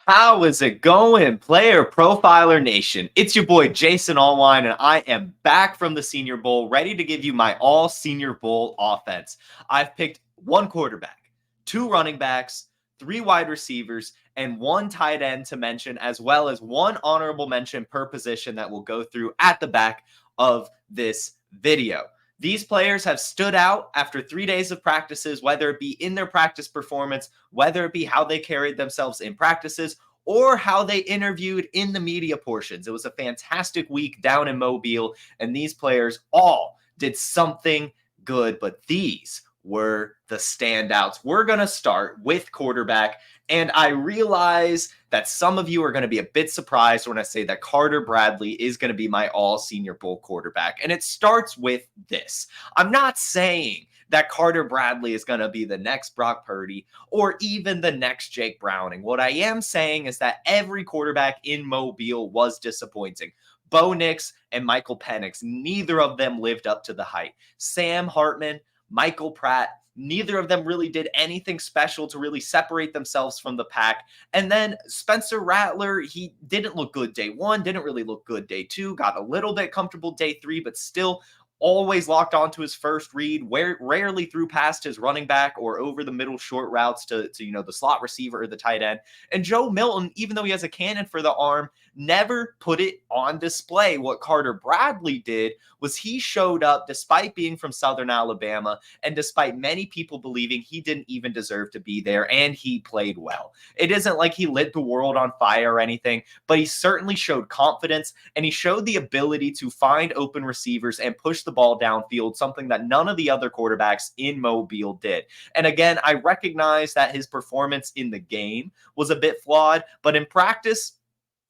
How is it going, Player Profiler Nation? It's your boy Jason Allwine, and I am back from the Senior Bowl, ready to give you my all Senior Bowl offense. I've picked one quarterback, two running backs, three wide receivers, and one tight end to mention, as well as one honorable mention per position that we'll go through at the back of this video. These players have stood out after 3 days of practices, whether it be in their practice performance, whether it be how they carried themselves in practices, or how they interviewed in the media portions. It was a fantastic week down in Mobile, and these players all did something good, but these were the standouts. We're going to start with quarterback, and I realize that some of you are going to be a bit surprised when I say that Carter Bradley is going to be my all Senior Bowl quarterback. And it starts with this. I'm not saying that Carter Bradley is going to be the next Brock Purdy or even the next Jake Browning. What I am saying is that every quarterback in Mobile was disappointing. Bo Nix and Michael Penix, neither of them lived up to the hype. Sam Hartman, Michael Pratt, neither of them really did anything special to really separate themselves from the pack. And then Spencer Rattler, he didn't look good day one, didn't really look good day two, got a little bit comfortable day three, but still always locked onto his first read, where rarely threw past his running back or over the middle short routes to the slot receiver or the tight end. And Joe Milton, even though he has a cannon for the arm, never put it on display. What Carter Bradley did was he showed up despite being from Southern Alabama and despite many people believing he didn't even deserve to be there, and he played well. It isn't like he lit the world on fire or anything, but he certainly showed confidence, and he showed the ability to find open receivers and push the ball downfield, something that none of the other quarterbacks in Mobile did. And again, I recognize that his performance in the game was a bit flawed, but in practice,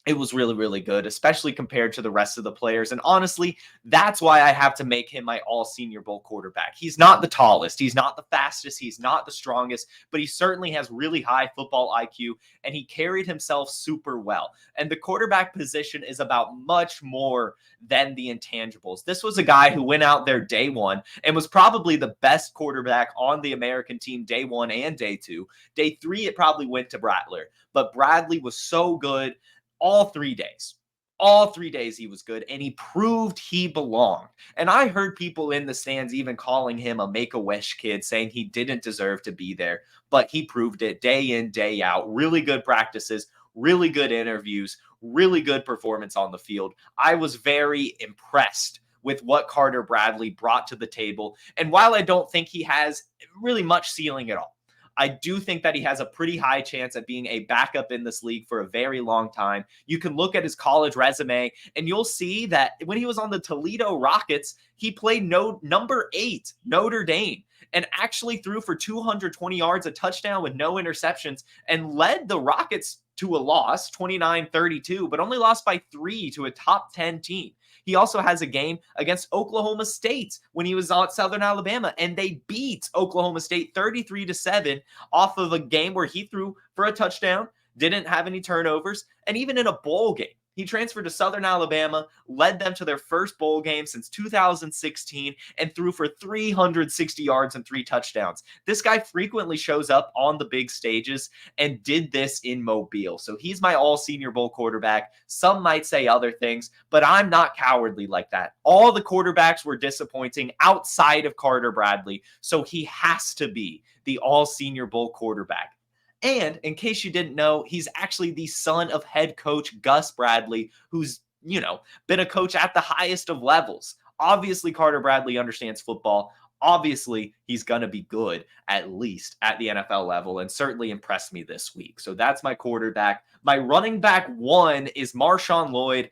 it was really, really good, especially compared to the rest of the players. And honestly, that's why I have to make him my all Senior Bowl quarterback. He's not the tallest, he's not the fastest, he's not the strongest, but he certainly has really high football IQ, and he carried himself super well. And the quarterback position is about much more than the intangibles. This was a guy who went out there day one and was probably the best quarterback on the American team day one and day two. Day three, it probably went to Rattler, but Bradley was so good all 3 days. All 3 days he was good, and he proved he belonged. And I heard people in the stands even calling him a Make-A-Wish kid, saying he didn't deserve to be there, but he proved it day in, day out. Really good practices, really good interviews, really good performance on the field. I was very impressed with what Carter Bradley brought to the table. And while I don't think he has really much ceiling at all, I do think that he has a pretty high chance at being a backup in this league for a very long time. You can look at his college resume, and you'll see that when he was on the Toledo Rockets, he played number 8, Notre Dame, and actually threw for 220 yards, a touchdown with no interceptions, and led the Rockets to a loss, 29-32, but only lost by 3 to a top 10 team. He also has a game against Oklahoma State when he was on Southern Alabama, and they beat Oklahoma State 33-7 off of a game where he threw for a touchdown, didn't have any turnovers, and even in a bowl game. He transferred to Southern Alabama, led them to their first bowl game since 2016, and threw for 360 yards and 3 touchdowns. This guy frequently shows up on the big stages and did this in Mobile. So he's my all Senior Bowl quarterback. Some might say other things, but I'm not cowardly like that. All the quarterbacks were disappointing outside of Carter Bradley, so he has to be the all Senior Bowl quarterback. And in case you didn't know, he's actually the son of head coach Gus Bradley, who's, been a coach at the highest of levels. Obviously, Carter Bradley understands football. Obviously, he's going to be good, at least at the NFL level, and certainly impressed me this week. So that's my quarterback. My running back 1 is Marshon Lloyd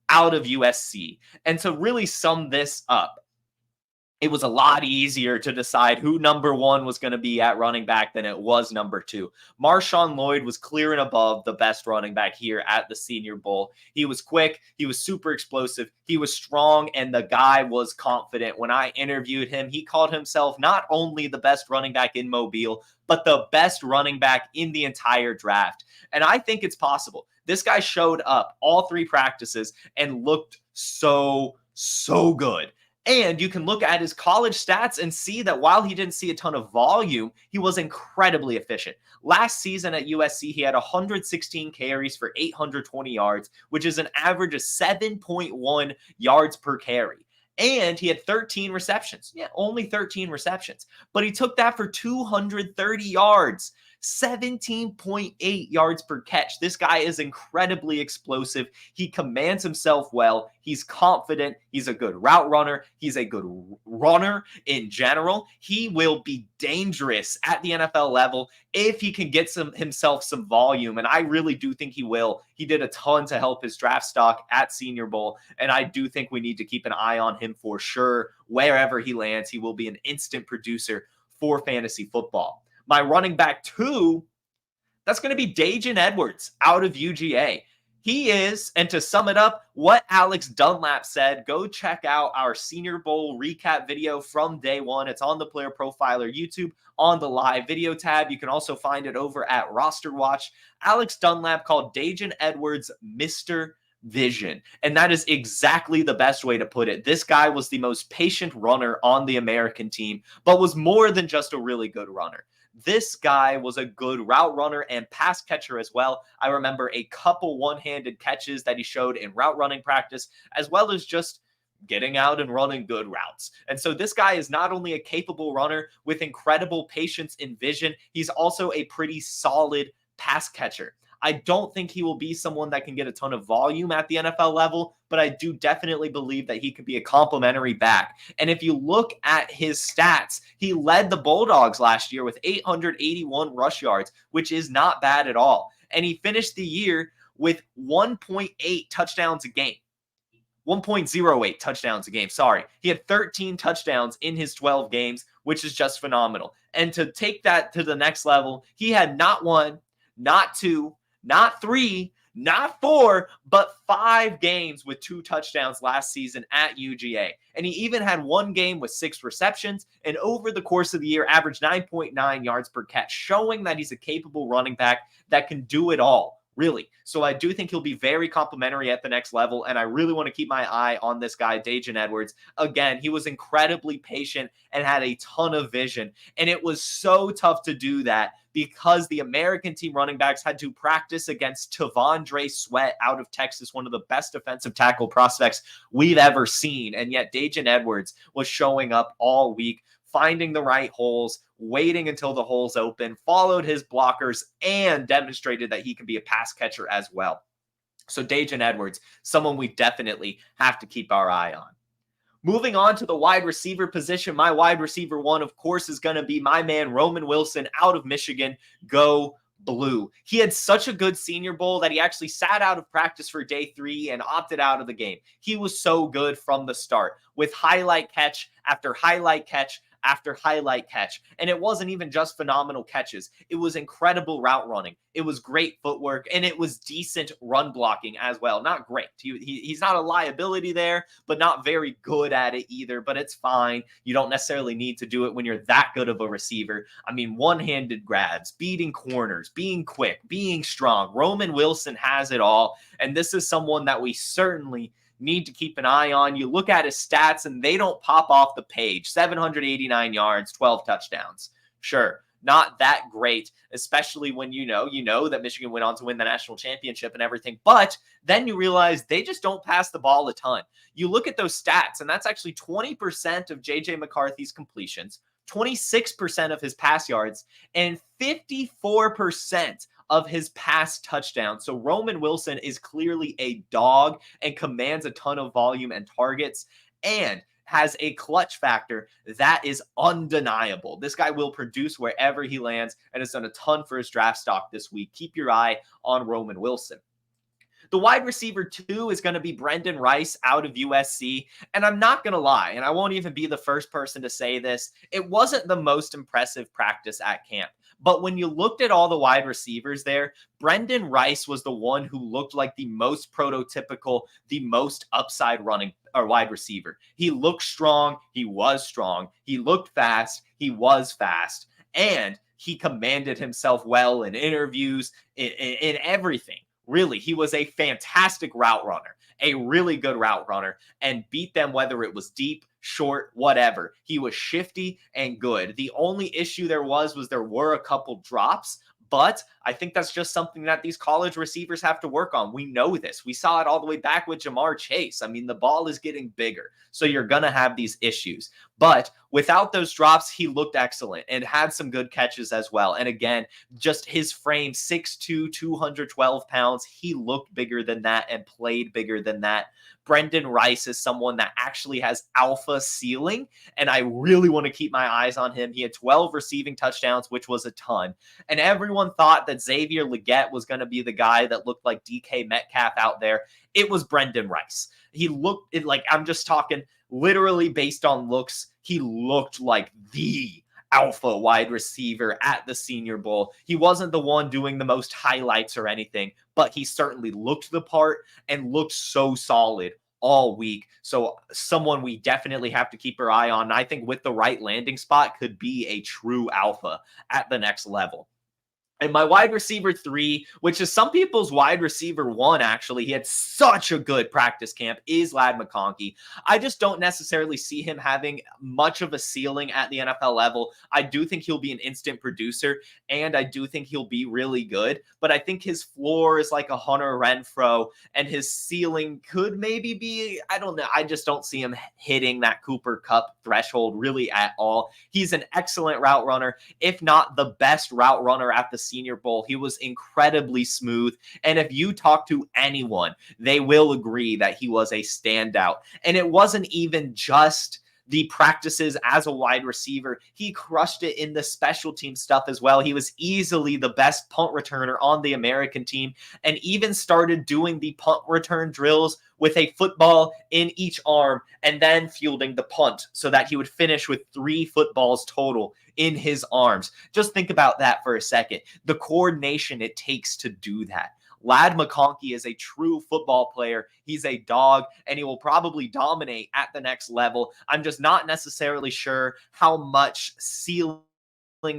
out of USC. And to really sum this up, it was a lot easier to decide who number 1 was going to be at running back than it was number 2. Marshon Lloyd was clear and above the best running back here at the Senior Bowl. He was quick. He was super explosive. He was strong, and the guy was confident. When I interviewed him, he called himself not only the best running back in Mobile, but the best running back in the entire draft. And I think it's possible. This guy showed up all 3 practices and looked so good. And you can look at his college stats and see that while he didn't see a ton of volume, he was incredibly efficient. Last season at USC, he had 116 carries for 820 yards, which is an average of 7.1 yards per carry. And he had 13 receptions. Yeah, only 13 receptions. But he took that for 230 yards. 17.8 yards per catch. This guy is incredibly explosive. He commands himself well. He's confident. He's a good route runner. He's a good runner in general. He will be dangerous at the NFL level if he can get himself some volume. And I really do think he will. He did a ton to help his draft stock at Senior Bowl. And I do think we need to keep an eye on him for sure. Wherever he lands, he will be an instant producer for fantasy football. My running back 2, that's going to be Daijun Edwards out of UGA. He is, and to sum it up, what Alex Dunlap said. Go check out our Senior Bowl recap video from day one. It's on the Player Profiler YouTube on the live video tab. You can also find it over at Roster Watch. Alex Dunlap called Daijun Edwards Mr. Vision. And that is exactly the best way to put it. This guy was the most patient runner on the American team, but was more than just a really good runner. This guy was a good route runner and pass catcher as well. I remember a couple one-handed catches that he showed in route running practice, as well as just getting out and running good routes. And so this guy is not only a capable runner with incredible patience and vision, he's also a pretty solid pass catcher. I don't think he will be someone that can get a ton of volume at the NFL level, but I do definitely believe that he could be a complimentary back. And if you look at his stats, he led the Bulldogs last year with 881 rush yards, which is not bad at all. And he finished the year with 1.8 touchdowns a game. 1.08 touchdowns a game. Sorry. He had 13 touchdowns in his 12 games, which is just phenomenal. And to take that to the next level, he had not 1, not 2, not 3, not 4, but 5 games with 2 touchdowns last season at UGA. And he even had 1 game with 6 receptions, and over the course of the year averaged 9.9 yards per catch, showing that he's a capable running back that can do it all, really. So I do think he'll be very complimentary at the next level, and I really want to keep my eye on this guy, Daijun Edwards. Again, he was incredibly patient and had a ton of vision, and it was so tough to do that because the American team running backs had to practice against Tavondre Sweat out of Texas, one of the best defensive tackle prospects we've ever seen. And yet Daijun Edwards was showing up all week, finding the right holes, waiting until the holes open, followed his blockers, and demonstrated that he can be a pass catcher as well. So Daijun Edwards, someone we definitely have to keep our eye on. Moving on to the wide receiver position, my wide receiver 1, of course, is going to be my man Roman Wilson out of Michigan. Go Blue. He had such a good Senior Bowl that he actually sat out of practice for day 3 and opted out of the game. He was so good from the start with highlight catch after highlight catch after highlight catch. And it wasn't even just phenomenal catches. It was incredible route running. It was great footwork, and it was decent run blocking as well. Not great. He's not a liability there, but not very good at it either, but it's fine. You don't necessarily need to do it when you're that good of a receiver. I mean, one-handed grabs, beating corners, being quick, being strong. Roman Wilson has it all, and this is someone that we certainly need to keep an eye on. You look at his stats and they don't pop off the page. 789 yards, 12 touchdowns. Sure, not that great, especially when you know that Michigan went on to win the national championship and everything. But then you realize they just don't pass the ball a ton. You look at those stats, and that's actually 20% of J.J. McCarthy's completions, 26% of his pass yards, and 54% of his pass touchdowns. So Roman Wilson is clearly a dog and commands a ton of volume and targets and has a clutch factor that is undeniable. This guy will produce wherever he lands and has done a ton for his draft stock this week. Keep your eye on Roman Wilson. The wide receiver 2 is going to be Brenden Rice out of USC. And I'm not going to lie, and I won't even be the first person to say this, it wasn't the most impressive practice at camp. But when you looked at all the wide receivers there, Brenden Rice was the one who looked like the most prototypical, the most upside running or wide receiver. He looked strong. He was strong. He looked fast. He was fast. And he commanded himself well in interviews, in everything. Really, he was a fantastic route runner, a really good route runner, and beat them whether it was deep, short, whatever. He was shifty and good. The only issue there was there were a couple drops, but I think that's just something that these college receivers have to work on. We know this. We saw it all the way back with Jamar Chase. I mean, the ball is getting bigger, so you're going to have these issues. But without those drops, he looked excellent and had some good catches as well. And again, just his frame, 6'2", 212 pounds, he looked bigger than that and played bigger than that. Brenden Rice is someone that actually has alpha ceiling, and I really want to keep my eyes on him. He had 12 receiving touchdowns, which was a ton. And everyone thought that Xavier Legette was going to be the guy that looked like DK Metcalf out there. It was Brenden Rice. He looked like, I'm just talking literally based on looks, he looked like the alpha wide receiver at the Senior Bowl. He wasn't the one doing the most highlights or anything, but he certainly looked the part and looked so solid all week. So someone we definitely have to keep our eye on. And I think with the right landing spot could be a true alpha at the next level. And my wide receiver 3, which is some people's wide receiver 1, actually, he had such a good practice camp, is Ladd McConkey. I just don't necessarily see him having much of a ceiling at the NFL level. I do think he'll be an instant producer, and I do think he'll be really good. But I think his floor is like a Hunter Renfrow, and his ceiling could maybe be, I don't know. I just don't see him hitting that Cooper Kupp threshold really at all. He's an excellent route runner, if not the best route runner at the Senior Bowl. He was incredibly smooth. And if you talk to anyone, they will agree that he was a standout. And it wasn't even just the practices as a wide receiver. He crushed it in the special team stuff as well. He was easily the best punt returner on the American team, and even started doing the punt return drills with a football in each arm and then fielding the punt so that he would finish with 3 footballs total in his arms. Just think about that for a second. The coordination it takes to do that. Ladd McConkey is a true football player. He's a dog, and he will probably dominate at the next level. I'm just not necessarily sure how much ceiling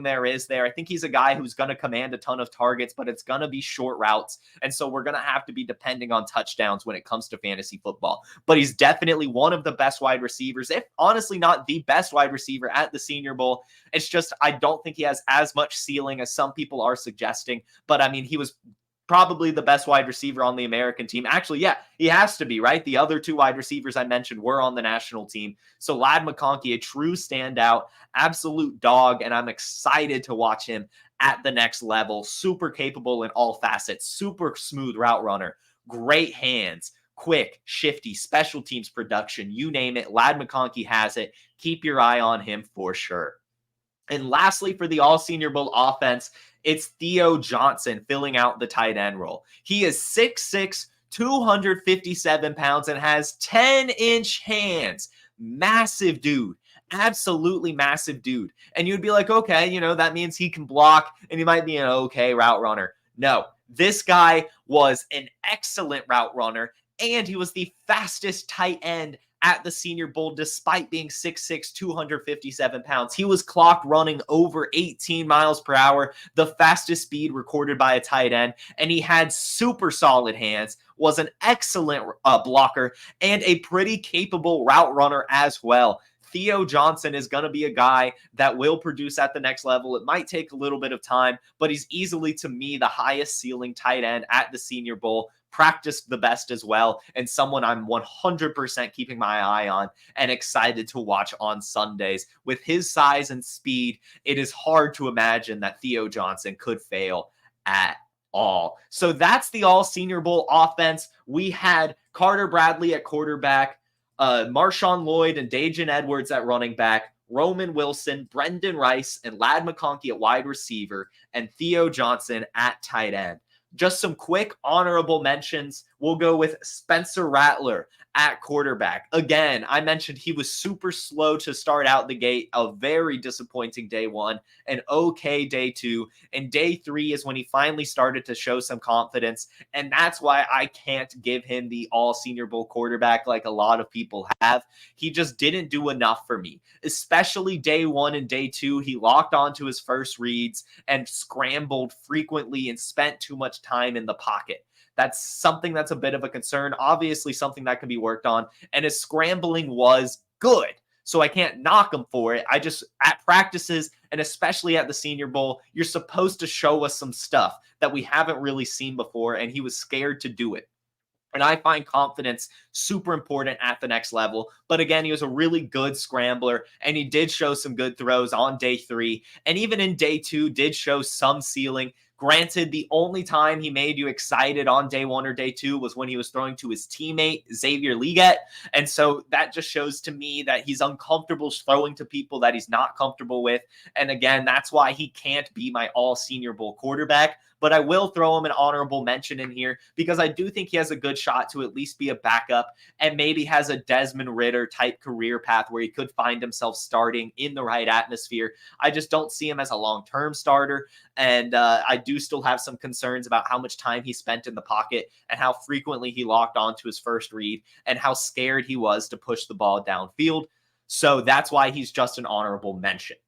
there is there. I think he's a guy who's going to command a ton of targets, but it's going to be short routes. And so we're going to have to be depending on touchdowns when it comes to fantasy football. But he's definitely one of the best wide receivers, if honestly not the best wide receiver at the Senior Bowl. It's just, I don't think he has as much ceiling as some people are suggesting. But I mean, he was probably the best wide receiver on the American team. Actually, yeah, he has to be, right? The other 2 wide receivers I mentioned were on the national team. So Ladd McConkey, a true standout, absolute dog, and I'm excited to watch him at the next level. Super capable in all facets, super smooth route runner, great hands, quick, shifty, special teams production, you name it. Ladd McConkey has it. Keep your eye on him for sure. And lastly, for the All-Senior Bowl offense, it's Theo Johnson filling out the tight end role. He is 6'6", 257 pounds, and has 10-inch hands. Massive dude. Absolutely massive dude. And you'd be like, okay, you know, that means he can block and he might be an okay route runner. No, this guy was an excellent route runner, and he was the fastest tight end at the Senior Bowl, despite being 6'6", 257 pounds. He was clocked running over 18 miles per hour, the fastest speed recorded by a tight end, and he had super solid hands, was an excellent blocker, and a pretty capable route runner as well. Theo Johnson is going to be a guy that will produce at the next level. It might take a little bit of time, but he's easily, to me, the highest ceiling tight end at the Senior Bowl. Practiced the best as well, and someone I'm 100% keeping my eye on and excited to watch on Sundays. With his size and speed, it is hard to imagine that Theo Johnson could fail at all. So that's the All-Senior Bowl offense. We had Carter Bradley at quarterback, Marshon Lloyd and Daijun Edwards at running back, Roman Wilson, Brenden Rice, and Ladd McConkey at wide receiver, and Theo Johnson at tight end. Just some quick honorable mentions. We'll go with Spencer Rattler at quarterback. Again, I mentioned he was super slow to start out the gate, a very disappointing day 1, an okay day 2, and day 3 is when he finally started to show some confidence, and that's why I can't give him the All-Senior Bowl quarterback like a lot of people have. He just didn't do enough for me, especially day 1 and day 2. He locked onto his first reads and scrambled frequently and spent too much time in the pocket. That's something that's a bit of a concern, obviously something that can be worked on, and his scrambling was good. so I can't knock him for it. I just, at practices and especially at the Senior Bowl, you're supposed to show us some stuff that we haven't really seen before, and he was scared to do it. And I find confidence super important at the next level. But again, he was a really good scrambler, and he did show some good throws on day 3. And even in day 2, did show some ceiling. Granted, the only time he made you excited on day 1 or day 2 was when he was throwing to his teammate, Xavier Legette. And so that just shows to me that he's uncomfortable throwing to people that he's not comfortable with. And again, that's why he can't be my all Senior Bowl quarterback. But I will throw him an honorable mention in here because I do think he has a good shot to at least be a backup and maybe has a Desmond Ridder type career path where he could find himself starting in the right atmosphere. I just don't see him as a long-term starter. And I do still have some concerns about how much time he spent in the pocket and how frequently he locked onto his first read and how scared he was to push the ball downfield. So that's why he's just an honorable mention.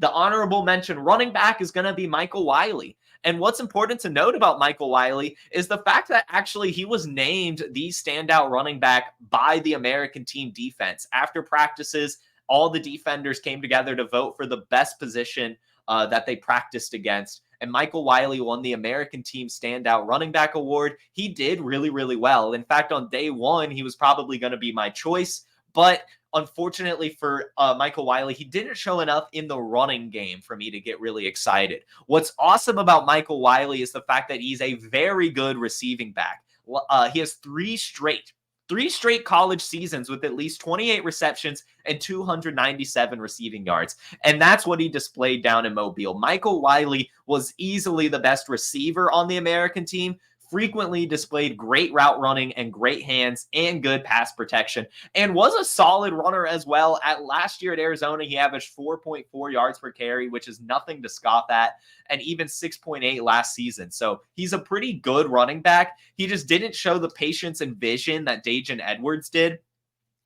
The honorable mention running back is going to be Michael Wiley. And what's important to note about Michael Wiley is the fact that actually he was named the standout running back by the American team defense. After practices, all the defenders came together to vote for the best position that they practiced against. And Michael Wiley won the American team standout running back award. He did really, really well. In fact, on day 1, he was probably going to be my choice. But unfortunately for Michael Wiley, he didn't show enough in the running game for me to get really excited. What's awesome about Michael Wiley is the fact that he's a very good receiving back. He has three straight college seasons with at least 28 receptions and 297 receiving yards. And that's what he displayed down in Mobile. Michael Wiley was easily the best receiver on the American team, frequently displayed great route running and great hands and good pass protection, and was a solid runner as well. At last year at Arizona, he averaged 4.4 yards per carry, which is nothing to scoff at, and even 6.8 last season. So he's a pretty good running back. He just didn't show the patience and vision that Daijun Edwards did.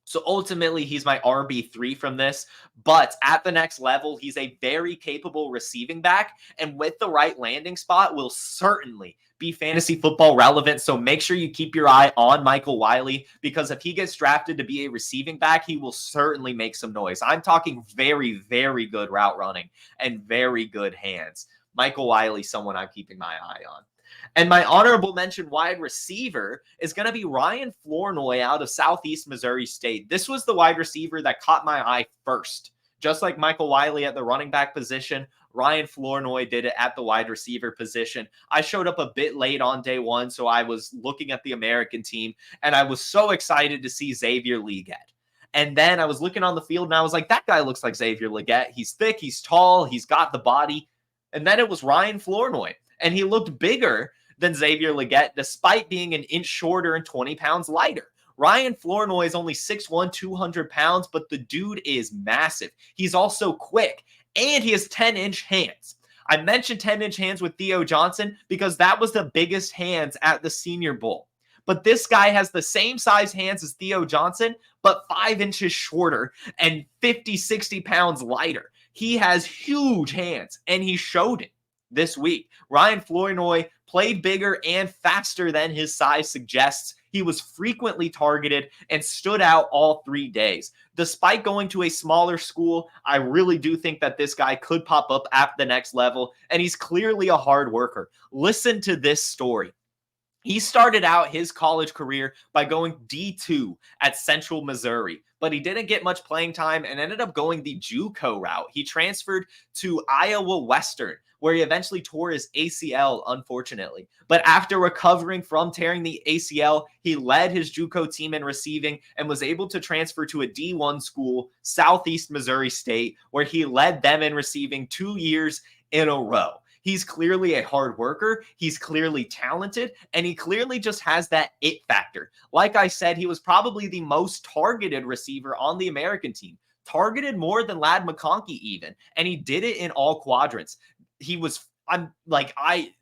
So ultimately, he's my RB3 from this. But at the next level, he's a very capable receiving back. And with the right landing spot, will certainly be fantasy football relevant. So make sure you keep your eye on Michael Wiley, because if he gets drafted to be a receiving back, he will certainly make some noise. I'm talking very, very good route running and very good hands. Michael Wiley, someone I'm keeping my eye on. And my honorable mention wide receiver is going to be Ryan Flournoy out of Southeast Missouri State. This was the wide receiver that caught my eye first. Just like Michael Wiley at the running back position, Ryan Flournoy did it at the wide receiver position. I showed up a bit late on day 1, so I was looking at the American team, and I was so excited to see Xavier Legette. And then I was looking on the field, and I was like, that guy looks like Xavier Legette. He's thick, he's tall, he's got the body. And then it was Ryan Flournoy, and he looked bigger than Xavier Legette, despite being an inch shorter and 20 pounds lighter. Ryan Flournoy is only 6'1", 200 pounds, but the dude is massive. He's also quick, and he has 10-inch hands. I mentioned 10-inch hands with Theo Johnson because that was the biggest hands at the Senior Bowl. But this guy has the same size hands as Theo Johnson, but 5 inches shorter and 50, 60 pounds lighter. He has huge hands, and he showed it this week. Ryan Flournoy played bigger and faster than his size suggests. He was frequently targeted and stood out all 3 days. Despite going to a smaller school, I really do think that this guy could pop up at the next level, and he's clearly a hard worker. Listen to this story. He started out his college career by going D2 at Central Missouri, but he didn't get much playing time and ended up going the JUCO route. He transferred to Iowa Western, where he eventually tore his ACL, unfortunately. But after recovering from tearing the ACL, he led his JUCO team in receiving and was able to transfer to a D1 school, Southeast Missouri State, where he led them in receiving 2 years in a row. He's clearly a hard worker. He's clearly talented, and he clearly just has that it factor. Like I said, he was probably the most targeted receiver on the American team, targeted more than Lad McConkey even, and he did it in all quadrants.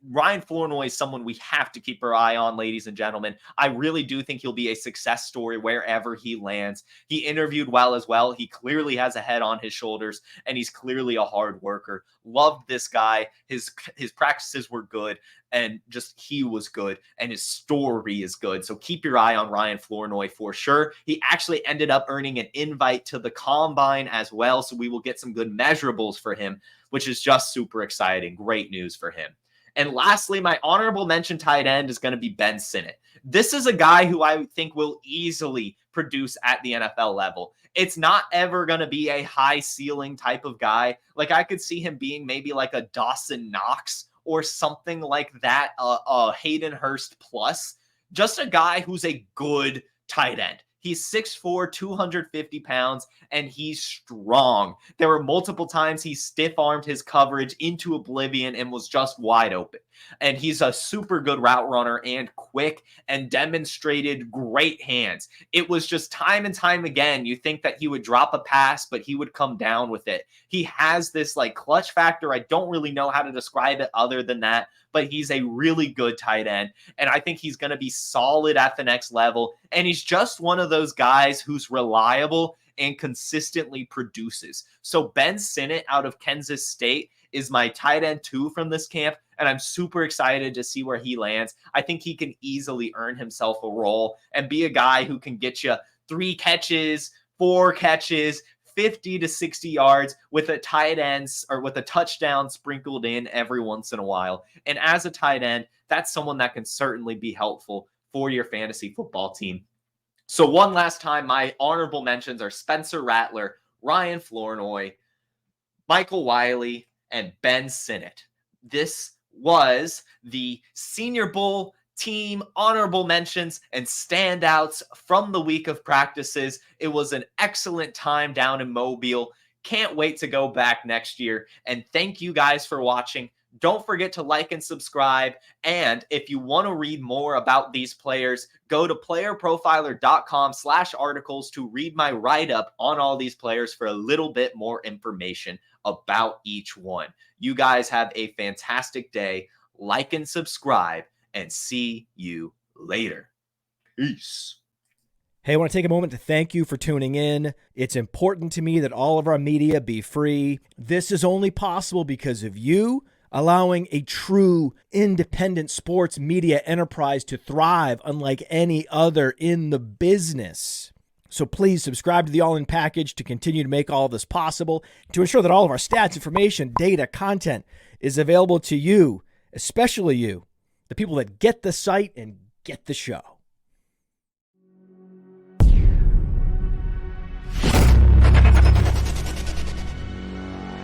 Ryan Flournoy is someone we have to keep our eye on, ladies and gentlemen. I really do think he'll be a success story wherever he lands. He interviewed well as well. He clearly has a head on his shoulders, and he's clearly a hard worker. Loved this guy. His practices were good. and just he was good, and his story is good. So keep your eye on Ryan Flournoy for sure. He actually ended up earning an invite to the Combine as well, so we will get some good measurables for him, which is just super exciting. Great news for him. And lastly, my honorable mention tight end is going to be Ben Sinnott. This is a guy who I think will easily produce at the NFL level. It's not ever going to be a high ceiling type of guy. Like, I could see him being maybe like a Dawson Knox or something like that, Hayden Hurst plus. Just a guy who's a good tight end. He's 6'4", 250 pounds, and he's strong. There were multiple times he stiff-armed his coverage into oblivion and was just wide open. And he's a super good route runner and quick and demonstrated great hands. It was just time and time again, you think that he would drop a pass, but he would come down with it. He has this like clutch factor. I don't really know how to describe it other than that, but he's a really good tight end. And I think he's going to be solid at the next level. And he's just one of those guys who's reliable and consistently produces. So Ben Sinnott out of Kansas State is my tight end 2 from this camp, and I'm super excited to see where he lands. I think he can easily earn himself a role and be a guy who can get you 3 catches, 4 catches, 50 to 60 yards with a tight end or with a touchdown sprinkled in every once in a while. And as a tight end, that's someone that can certainly be helpful for your fantasy football team. So one last time, my honorable mentions are Spencer Rattler, Ryan Flournoy, Michael Wiley, and Ben Sinnott. This was the Senior Bowl team honorable mentions and standouts from the week of practices. It was an excellent time down in Mobile. Can't wait to go back next year. And thank you guys for watching. Don't forget to like and subscribe. And if you want to read more about these players, go to playerprofiler.com/articles to read my write-up on all these players for a little bit more information about each one. You guys have a fantastic day. Like and subscribe, and see you later. Peace. Hey, I want to take a moment to thank you for tuning in. It's important to me that all of our media be free. This is only possible because of you, allowing a true independent sports media enterprise to thrive unlike any other in the business. So please subscribe to the All In package to continue to make all of this possible, to ensure that all of our stats, information, data, content is available to you, especially you, the people that get the site and get the show.